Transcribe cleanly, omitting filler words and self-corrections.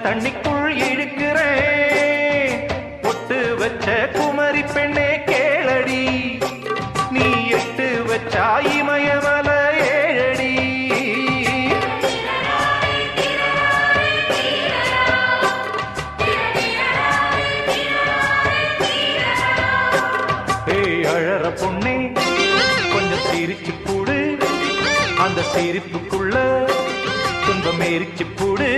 தண்ணிக்குள் இழுக்கிறேன். பொட்டு வச்ச குமரி பெண்ணே கேளடி, நீ எட்டு வச்சா இமயமல ஏழடி. ஏய் அழற பொண்ணே கொஞ்சம் சிரிச்சு கூடு, அந்த சிரிப்புக்குள்ள துன்பம் எரிச்சு கூடு.